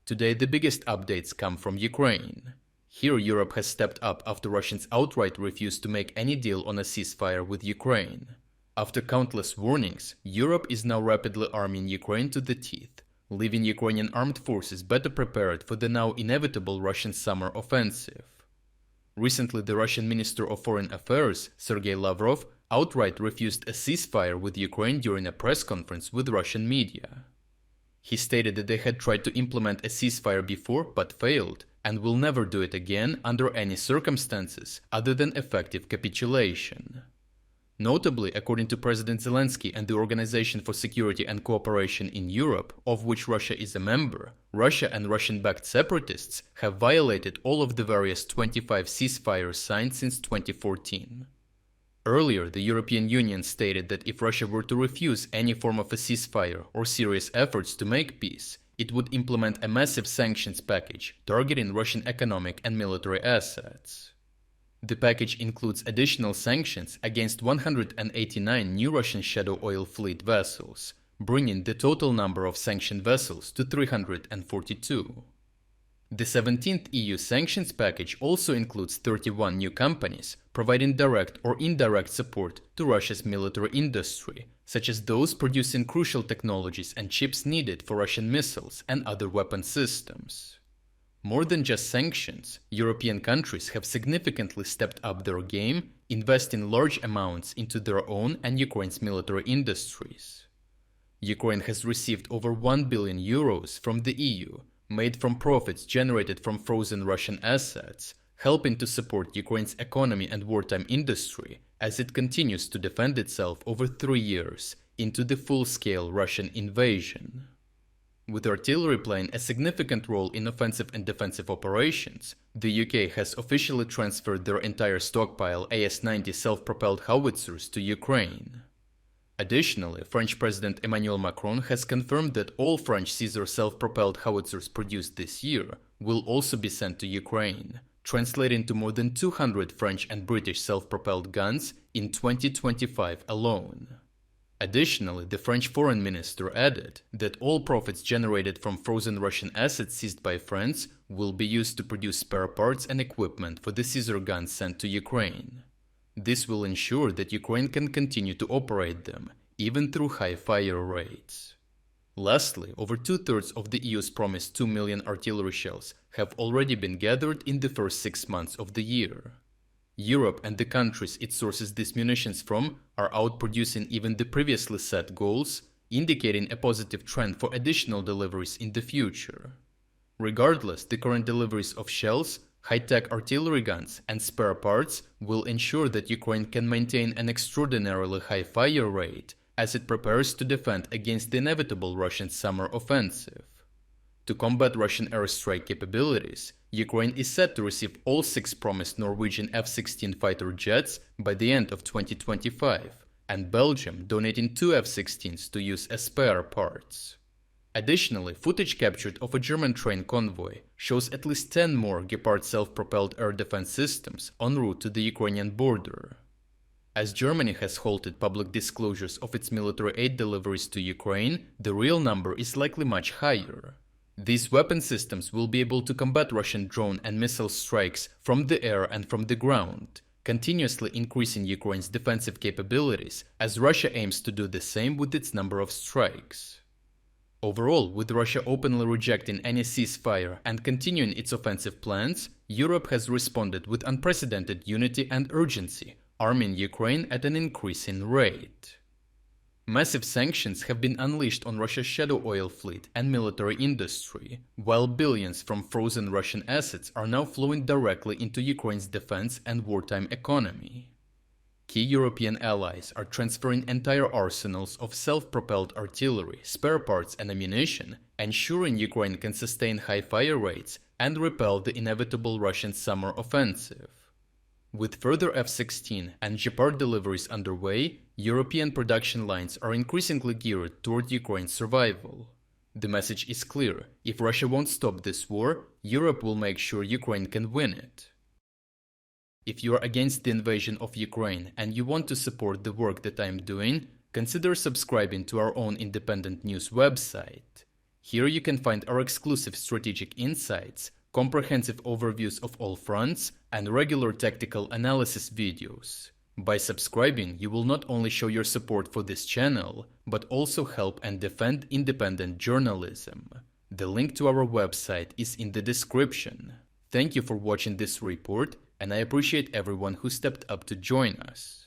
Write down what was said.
Today the biggest updates come from Ukraine. Here Europe has stepped up after Russians outright refused to make any deal on a ceasefire with Ukraine. After countless warnings, Europe is now rapidly arming Ukraine to the teeth, leaving Ukrainian armed forces better prepared for the now inevitable Russian summer offensive. Recently, the Russian Minister of Foreign Affairs, Sergey Lavrov, outright refused a ceasefire with Ukraine during a press conference with Russian media. He stated that they had tried to implement a ceasefire before but failed, and will never do it again under any circumstances other than effective capitulation. Notably, according to President Zelensky and the Organization for Security and Cooperation in Europe, of which Russia is a member, Russia and Russian-backed separatists have violated all of the various 25 ceasefires signed since 2014. Earlier, the European Union stated that if Russia were to refuse any form of a ceasefire or serious efforts to make peace, it would implement a massive sanctions package targeting Russian economic and military assets. The package includes additional sanctions against 189 new Russian Shadow Oil Fleet vessels, bringing the total number of sanctioned vessels to 342. The 17th EU sanctions package also includes 31 new companies providing direct or indirect support to Russia's military industry, such as those producing crucial technologies and chips needed for Russian missiles and other weapon systems. More than just sanctions, European countries have significantly stepped up their game, investing large amounts into their own and Ukraine's military industries. Ukraine has received over 1 billion euros from the EU, made from profits generated from frozen Russian assets, helping to support Ukraine's economy and wartime industry as it continues to defend itself over 3 years into the full-scale Russian invasion. With artillery playing a significant role in offensive and defensive operations, the UK has officially transferred their entire stockpile AS-90 self-propelled howitzers to Ukraine. Additionally, French President Emmanuel Macron has confirmed that all French Caesar self-propelled howitzers produced this year will also be sent to Ukraine, translating to more than 200 French and British self-propelled guns in 2025 alone. Additionally, the French foreign minister added that all profits generated from frozen Russian assets seized by France will be used to produce spare parts and equipment for the Caesar guns sent to Ukraine. This will ensure that Ukraine can continue to operate them, even through high fire rates. Lastly, over two-thirds of the EU's promised 2 million artillery shells have already been gathered in the first 6 months of the year. Europe and the countries it sources these munitions from are outproducing even the previously set goals, indicating a positive trend for additional deliveries in the future. Regardless, the current deliveries of shells, high-tech artillery guns, and spare parts will ensure that Ukraine can maintain an extraordinarily high fire rate as it prepares to defend against the inevitable Russian summer offensive. To combat Russian airstrike capabilities, Ukraine is set to receive all 6 promised Norwegian F-16 fighter jets by the end of 2025, and Belgium donating 2 F-16s to use as spare parts. Additionally, footage captured of a German train convoy shows at least 10 more Gepard self-propelled air defense systems en route to the Ukrainian border. As Germany has halted public disclosures of its military aid deliveries to Ukraine, the real number is likely much higher. These weapon systems will be able to combat Russian drone and missile strikes from the air and from the ground, continuously increasing Ukraine's defensive capabilities as Russia aims to do the same with its number of strikes. Overall, with Russia openly rejecting any ceasefire and continuing its offensive plans, Europe has responded with unprecedented unity and urgency, arming Ukraine at an increasing rate. Massive sanctions have been unleashed on Russia's Shadow Oil Fleet and military industry, while billions from frozen Russian assets are now flowing directly into Ukraine's defense and wartime economy. Key European allies are transferring entire arsenals of self-propelled artillery, spare parts and ammunition, ensuring Ukraine can sustain high fire rates and repel the inevitable Russian summer offensive. With further F-16 and Gepard deliveries underway, European production lines are increasingly geared toward Ukraine's survival. The message is clear: if Russia won't stop this war, Europe will make sure Ukraine can win it. If you are against the invasion of Ukraine and you want to support the work that I am doing, consider subscribing to our own independent news website. Here you can find our exclusive strategic insights, comprehensive overviews of all fronts, and regular tactical analysis videos. By subscribing, you will not only show your support for this channel, but also help and defend independent journalism. The link to our website is in the description. Thank you for watching this report, and I appreciate everyone who stepped up to join us.